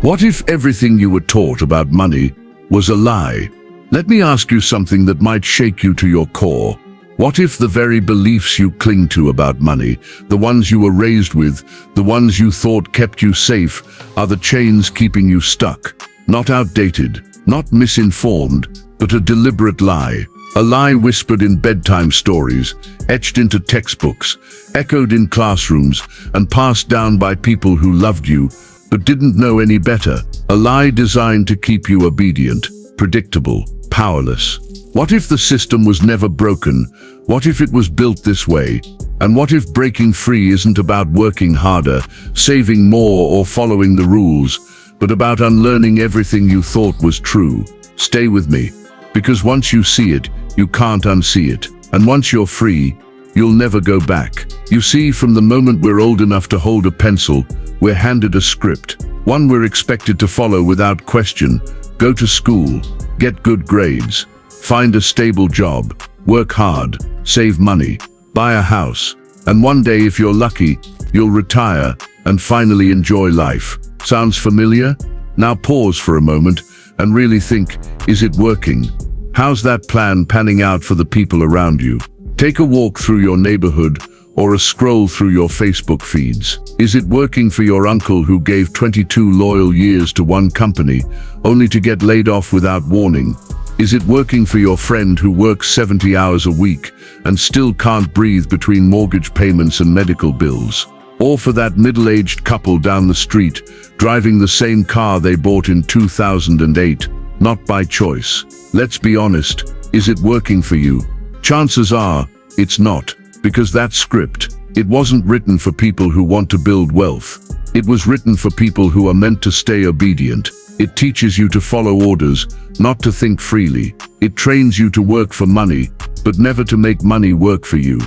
What if everything you were taught about money was a lie? Let me ask you something that might shake you to your core. What if the very beliefs you cling to about money, the ones you were raised with, the ones you thought kept you safe, are the chains keeping you stuck? Not outdated, not misinformed, but a deliberate lie. A lie whispered in bedtime stories, etched into textbooks, echoed in classrooms, and passed down by people who loved you but didn't know any better. A lie designed to keep you obedient, predictable, powerless. What if the system was never broken? What if it was built this way? And what if breaking free isn't about working harder, saving more, or following the rules, but about unlearning everything you thought was true? Stay with me, because once you see it, you can't unsee it. And once you're free, you'll never go back. You see, from the moment we're old enough to hold a pencil, we're handed a script, one we're expected to follow without question. Go to school, get good grades, find a stable job, work hard, save money, buy a house, and one day, if you're lucky, you'll retire and finally enjoy life. Sounds familiar? Now pause for a moment and really think, is it working? How's that plan panning out for the people around you? Take a walk through your neighborhood or a scroll through your Facebook feeds. Is it working for your uncle who gave 22 loyal years to one company, only to get laid off without warning? Is it working for your friend who works 70 hours a week and still can't breathe between mortgage payments and medical bills? Or for that middle-aged couple down the street, driving the same car they bought in 2008, not by choice? Let's be honest, is it working for you? Chances are, it's not, because that script, it wasn't written for people who want to build wealth. It was written for people who are meant to stay obedient. It teaches you to follow orders, not to think freely. It trains you to work for money, but never to make money work for you.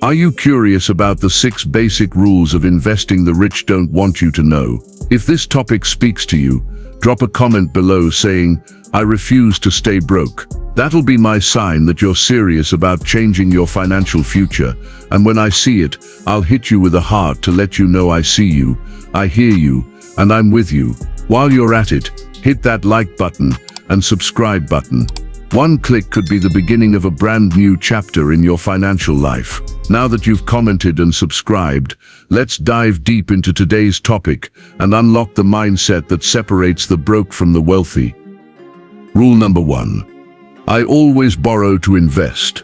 Are you curious about the 6 basic rules of investing the rich don't want you to know? If this topic speaks to you, drop a comment below saying, "I refuse to stay broke." That'll be my sign that you're serious about changing your financial future. And when I see it, I'll hit you with a heart to let you know I see you, I hear you, and I'm with you. While you're at it, hit that like button and subscribe button. One click could be the beginning of a brand new chapter in your financial life. Now that you've commented and subscribed, let's dive deep into today's topic and unlock the mindset that separates the broke from the wealthy. Rule number 1. I always borrow to invest.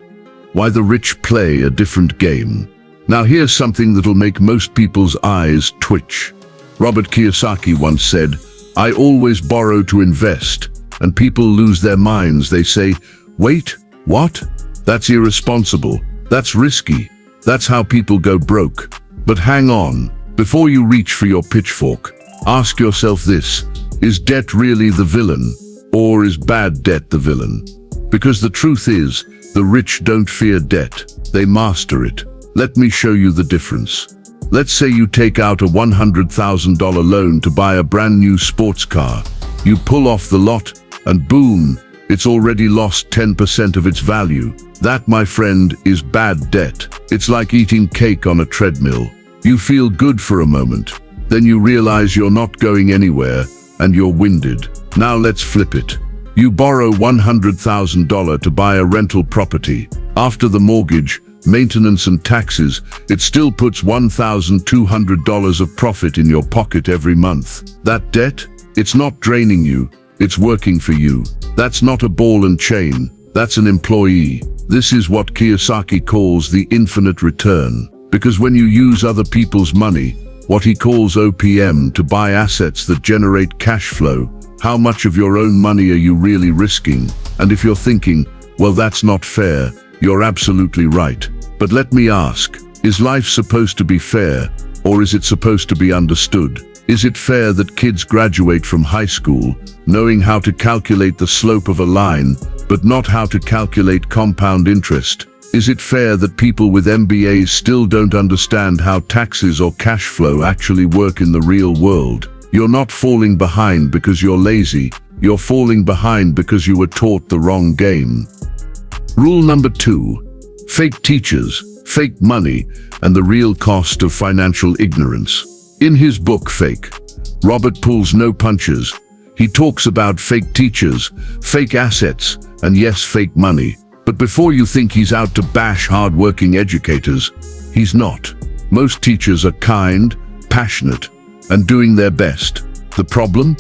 Why the rich play a different game. Now here's something that'll make most people's eyes twitch. Robert Kiyosaki once said, "I always borrow to invest," and people lose their minds. They say, "Wait, what? That's irresponsible. That's risky. That's how people go broke." But hang on, before you reach for your pitchfork, ask yourself this: is debt really the villain, or is bad debt the villain? Because the truth is, the rich don't fear debt, they master it. Let me show you the difference. Let's say you take out a $100,000 loan to buy a brand new sports car. You pull off the lot, and boom, it's already lost 10% of its value. That, my friend, is bad debt. It's like eating cake on a treadmill. You feel good for a moment, then you realize you're not going anywhere, and you're winded. Now let's flip it. You borrow $100,000 to buy a rental property. After the mortgage, maintenance and taxes, it still puts $1,200 of profit in your pocket every month. That debt, it's not draining you, it's working for you. That's not a ball and chain, that's an employee. This is what Kiyosaki calls the infinite return. Because when you use other people's money, what he calls OPM, to buy assets that generate cash flow, how much of your own money are you really risking? And if you're thinking, well, that's not fair, you're absolutely right. But let me ask, is life supposed to be fair, or is it supposed to be understood? Is it fair that kids graduate from high school knowing how to calculate the slope of a line, but not how to calculate compound interest? Is it fair that people with MBAs still don't understand how taxes or cash flow actually work in the real world? You're not falling behind because you're lazy. You're falling behind because you were taught the wrong game. Rule number 2. Fake teachers, fake money, and the real cost of financial ignorance. In his book Fake, Robert pulls no punches. He talks about fake teachers, fake assets, and yes, fake money. But before you think he's out to bash hard-working educators, he's not. Most teachers are kind, passionate, and doing their best. The problem?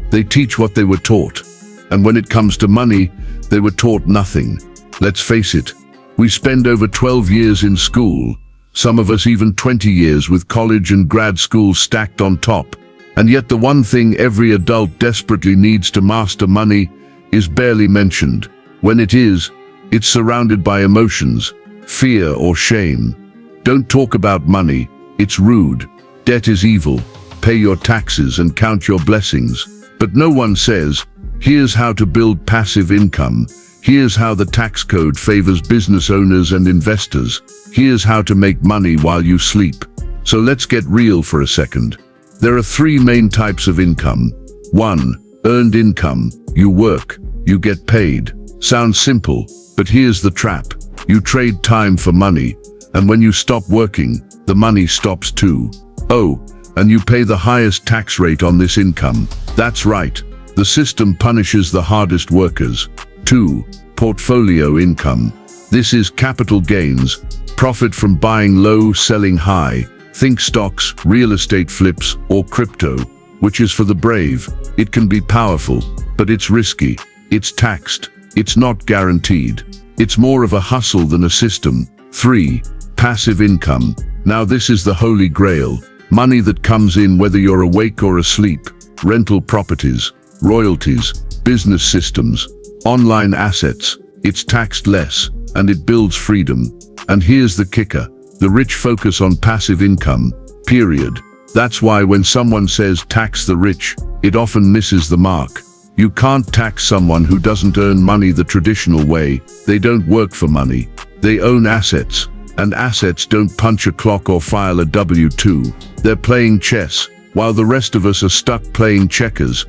They teach what they were taught. And when it comes to money, they were taught nothing. Let's face it, we spend over 12 years in school, some of us even 20 years with college and grad school stacked on top. And yet the one thing every adult desperately needs to master money is barely mentioned. When it is, it's surrounded by emotions, fear or shame. Don't talk about money, it's rude. Debt is evil. Pay your taxes and count your blessings. But no one says, here's how to build passive income. Here's how the tax code favors business owners and investors. Here's how to make money while you sleep. So let's get real for a second. There are three main types of income. 1. Earned income. You work, you get paid. Sounds simple, but here's the trap. You trade time for money, and when you stop working, the money stops too. Oh, and you pay the highest tax rate on this income. That's right, the system punishes the hardest workers. 2. Portfolio income. This is capital gains, profit from buying low, selling high. Think stocks, real estate flips, or crypto, which is for the brave. It can be powerful, but it's risky. It's taxed. It's not guaranteed. It's more of a hustle than a system. 3. Passive income. Now this is the holy grail. Money that comes in whether you're awake or asleep. Rental properties, royalties, business systems, online assets. It's taxed less, and it builds freedom. And here's the kicker. The rich focus on passive income, period. That's why when someone says tax the rich, it often misses the mark. You can't tax someone who doesn't earn money the traditional way. They don't work for money. They own assets, and assets don't punch a clock or file a W-2. They're playing chess, while the rest of us are stuck playing checkers.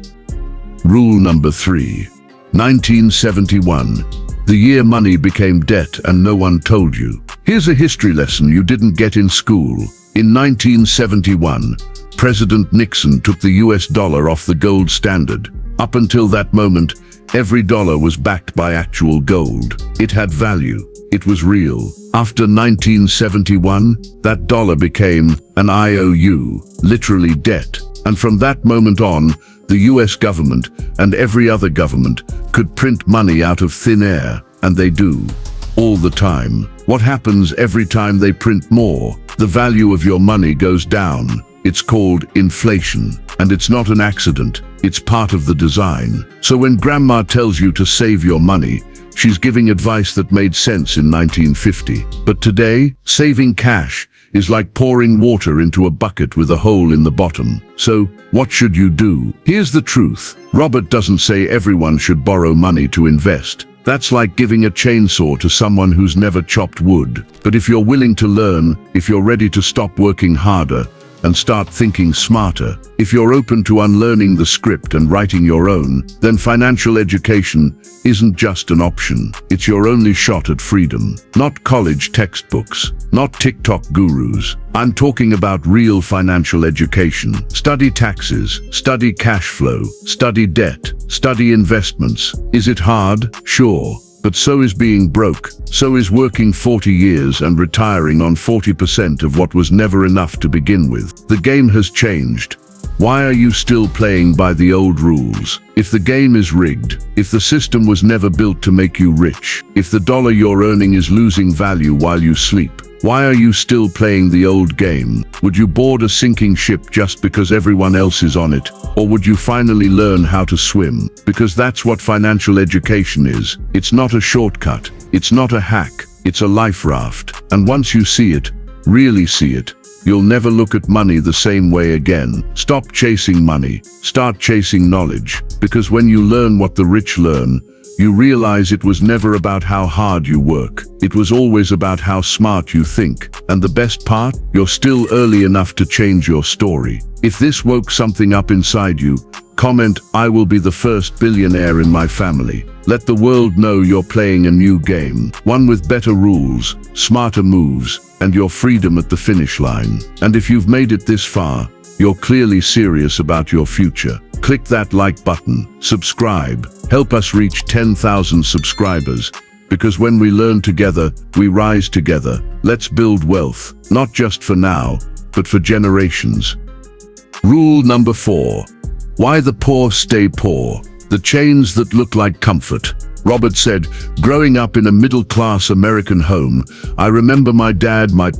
Rule number 3. 1971. The year money became debt and no one told you. Here's a history lesson you didn't get in school. In 1971, President Nixon took the US dollar off the gold standard. Up until that moment, every dollar was backed by actual gold. It had value. It was real. After 1971, that dollar became an IOU, literally debt. And from that moment on, the US government and every other government could print money out of thin air, and they do. All the time. What happens every time they print more? The value of your money goes down. It's called inflation. And it's not an accident. It's part of the design. So when grandma tells you to save your money, she's giving advice that made sense in 1950. But today, saving cash is like pouring water into a bucket with a hole in the bottom. So, what should you do? Here's the truth. Robert doesn't say everyone should borrow money to invest. That's like giving a chainsaw to someone who's never chopped wood. But if you're willing to learn, if you're ready to stop working harder and start thinking smarter, if you're open to unlearning the script and writing your own, then financial education isn't just an option. It's your only shot at freedom. Not college textbooks, not TikTok gurus. I'm talking about real financial education. Study taxes, study cash flow, study debt, study investments. Is it hard? Sure. But so is being broke. So is working 40 years and retiring on 40% of what was never enough to begin with. The game has changed. Why are you still playing by the old rules? If the game is rigged, if the system was never built to make you rich, if the dollar you're earning is losing value while you sleep, why are you still playing the old game? Would you board a sinking ship just because everyone else is on it? Or would you finally learn how to swim? Because that's what financial education is. It's not a shortcut. It's not a hack. It's a life raft. And once you see it, really see it, you'll never look at money the same way again. Stop chasing money. Start chasing knowledge. Because when you learn what the rich learn, you realize it was never about how hard you work. It was always about how smart you think. And the best part? You're still early enough to change your story. If this woke something up inside you, comment, "I will be the first billionaire in my family." Let the world know you're playing a new game. One with better rules, smarter moves, and your freedom at the finish line. And if you've made it this far, You're clearly serious about your future. Click that like button, subscribe, help us reach 10,000 subscribers. Because when we learn together, we rise together. Let's build wealth, not just for now, but for generations. Rule number 4. Why the poor stay poor. The chains that look like comfort. Robert said, growing up in a middle-class American home, I remember my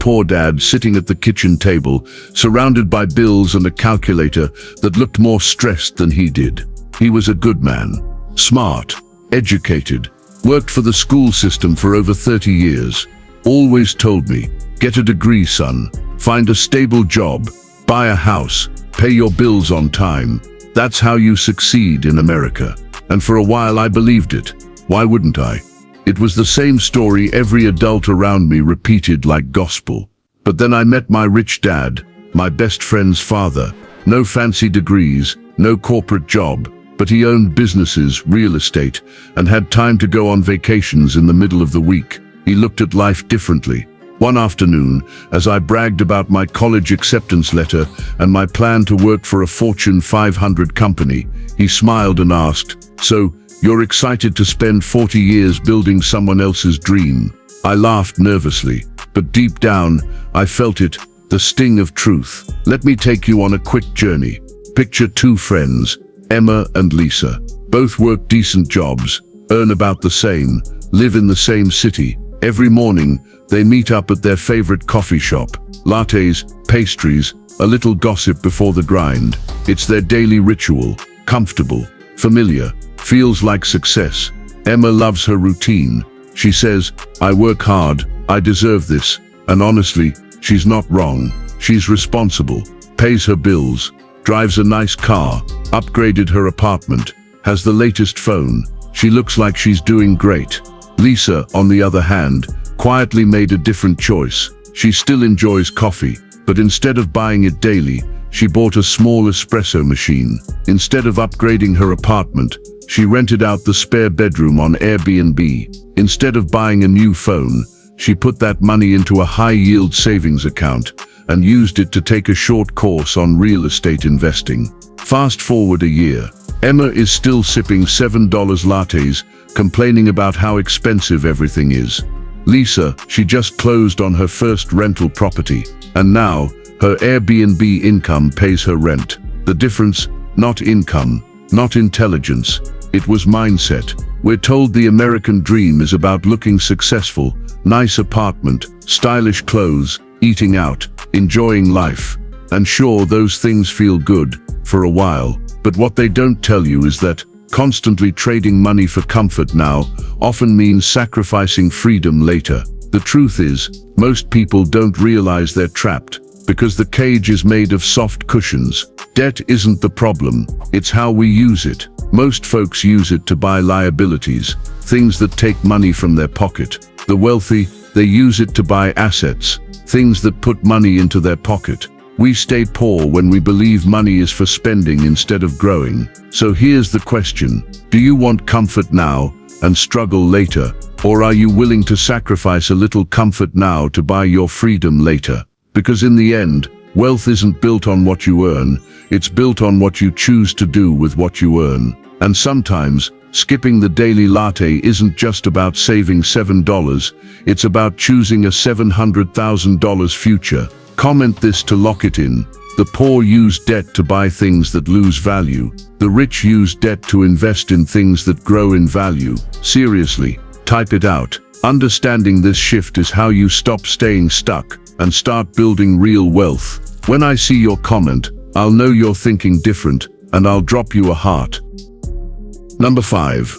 poor dad, sitting at the kitchen table, surrounded by bills and a calculator that looked more stressed than he did. He was a good man, smart, educated, worked for the school system for over 30 years. Always told me, get a degree, son, find a stable job, buy a house, pay your bills on time. That's how you succeed in America. And for a while I believed it. Why wouldn't I? It was the same story every adult around me repeated like gospel. But then I met my rich dad, my best friend's father. No fancy degrees, no corporate job, but he owned businesses, real estate, and had time to go on vacations in the middle of the week. He looked at life differently. One afternoon, as I bragged about my college acceptance letter and my plan to work for a Fortune 500 company, he smiled and asked, "So, you're excited to spend 40 years building someone else's dream?" I laughed nervously, but deep down, I felt it, the sting of truth. Let me take you on a quick journey. Picture two friends, Emma and Lisa. Both work decent jobs, earn about the same, live in the same city. Every morning, they meet up at their favorite coffee shop. Lattes, pastries, a little gossip before the grind. It's their daily ritual, comfortable, familiar, feels like success. Emma loves her routine. She says, I work hard, I deserve this. And honestly, she's not wrong. She's responsible, pays her bills, drives a nice car, upgraded her apartment, has the latest phone. She looks like she's doing great. Lisa, on the other hand, quietly made a different choice. She still enjoys coffee, but instead of buying it daily, she bought a small espresso machine. Instead of upgrading her apartment, she rented out the spare bedroom on Airbnb. Instead of buying a new phone, she put that money into a high-yield savings account and used it to take a short course on real estate investing. Fast forward a year, Emma is still sipping $7 lattes, complaining about how expensive everything is. Lisa, she just closed on her first rental property, and now her Airbnb income pays her rent. The difference, not income, not intelligence, it was mindset. We're told the American dream is about looking successful, nice apartment, stylish clothes, eating out, enjoying life. And sure, those things feel good for a while, but what they don't tell you is that constantly trading money for comfort now often means sacrificing freedom later. The truth is, most people don't realize they're trapped because the cage is made of soft cushions. Debt isn't the problem, it's how we use it. Most folks use it to buy liabilities, things that take money from their pocket. The wealthy, they use it to buy assets, things that put money into their pocket. We stay poor when we believe money is for spending instead of growing. So here's the question. Do you want comfort now and struggle later? Or are you willing to sacrifice a little comfort now to buy your freedom later? Because in the end, wealth isn't built on what you earn, it's built on what you choose to do with what you earn. And sometimes, skipping the daily latte isn't just about saving $7, it's about choosing a $700,000 future. Comment this to lock it in. The poor use debt to buy things that lose value. The rich use debt to invest in things that grow in value. Seriously, type it out. Understanding this shift is how you stop staying stuck and start building real wealth. When I see your comment, I'll know you're thinking different, and I'll drop you a heart. Number 5.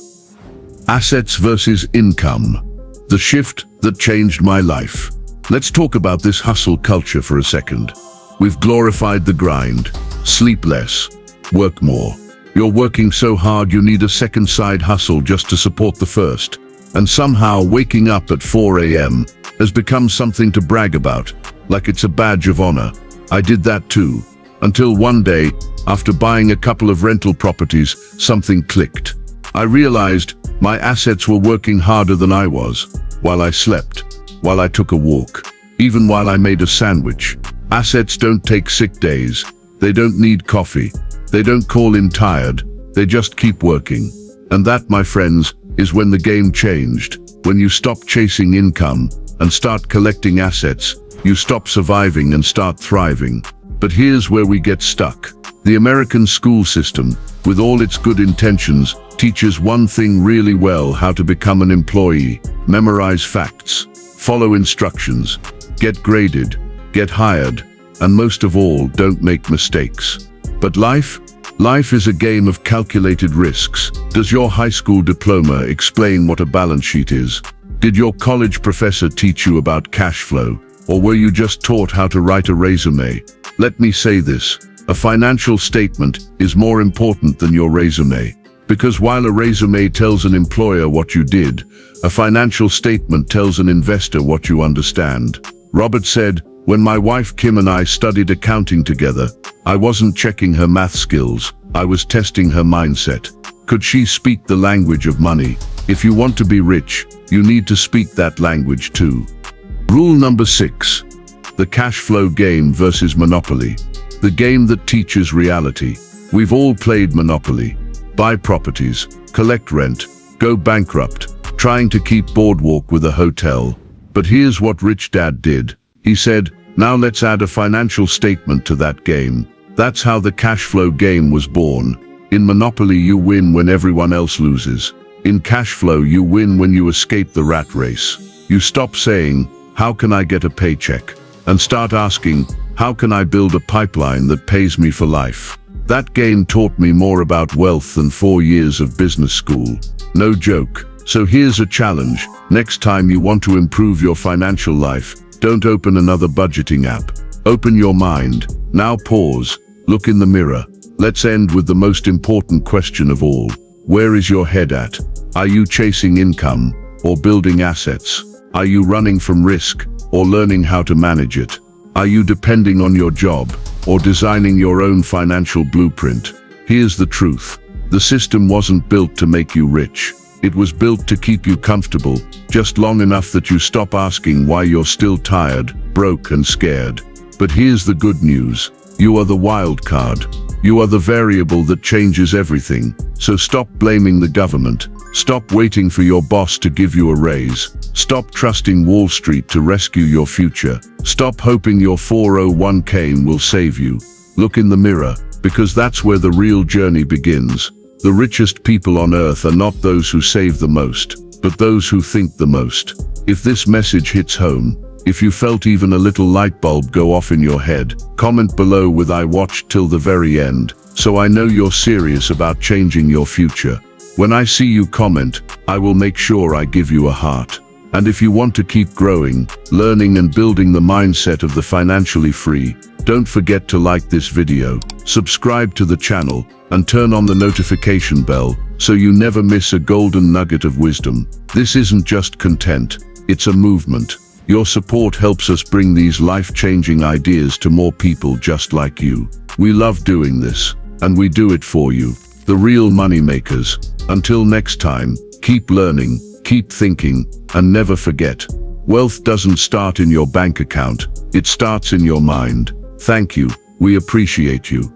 Assets versus income. The shift that changed my life. Let's talk about this hustle culture for a second. We've glorified the grind. Sleep less, work more. You're working so hard you need a second side hustle just to support the first. And somehow waking up at 4 a.m. has become something to brag about, like it's a badge of honor. I did that too, until one day, after buying a couple of rental properties, something clicked. I realized my assets were working harder than I was, while I slept, while I took a walk, even while I made a sandwich. Assets don't take sick days, They don't need coffee. They don't call in tired. They just keep working. And that, my friends, is when the game changed. When you stop chasing income and start collecting assets, you stop surviving and start thriving. But here's where we get stuck. The American school system, with all its good intentions, teaches one thing really well: how to become an employee. Memorize facts, follow instructions, get graded, get hired, and most of all, don't make mistakes. But life is a game of calculated risks. Does your high school diploma explain what a balance sheet is? Did your college professor teach you about cash flow? Or were you just taught how to write a resume? Let me say this: a financial statement is more important than your resume. Because while a resume tells an employer what you did, a financial statement tells an investor what you understand. Robert said, "When my wife Kim and I studied accounting together, I wasn't checking her math skills, I was testing her mindset. Could she speak the language of money? If you want to be rich, you need to speak that language too." Rule number 6. The cash flow game versus Monopoly. The game that teaches reality. We've all played Monopoly. Buy properties, collect rent, go bankrupt, trying to keep Boardwalk with a hotel. But here's what Rich Dad did. He said, "Now let's add a financial statement to that game." That's how the cash flow game was born. In Monopoly, you win when everyone else loses. In cash flow, you win when you escape the rat race. You stop saying, "How can I get a paycheck?" and start asking, "How can I build a pipeline that pays me for life?" That game taught me more about wealth than 4 years of business school. No joke. So here's a challenge. Next time you want to improve your financial life, don't open another budgeting app. Open your mind. Now pause. Look in the mirror. Let's end with the most important question of all. Where is your head at? Are you chasing income or building assets? Are you running from risk or learning how to manage it? Are you depending on your job or designing your own financial blueprint? Here's the truth. The system wasn't built to make you rich. It was built to keep you comfortable, just long enough that you stop asking why you're still tired, broke, and scared. But here's the good news. You are the wild card. You are the variable that changes everything. So stop blaming the government. Stop waiting for your boss to give you a raise. Stop trusting Wall Street to rescue your future. Stop hoping your 401k will save you. Look in the mirror, because that's where the real journey begins. The richest people on earth are not those who save the most, but those who think the most. If this message hits home, if you felt even a little light bulb go off in your head, comment below with "I watched till the very end," so I know you're serious about changing your future. When I see you comment, I will make sure I give you a heart. And if you want to keep growing, learning, and building the mindset of the financially free, don't forget to like this video, subscribe to the channel, and turn on the notification bell so you never miss a golden nugget of wisdom. This isn't just content, it's a movement. Your support helps us bring these life-changing ideas to more people just like you. We love doing this, and we do it for you, the real money makers. Until next time, keep learning, keep thinking, and never forget, wealth doesn't start in your bank account, it starts in your mind. Thank you, we appreciate you.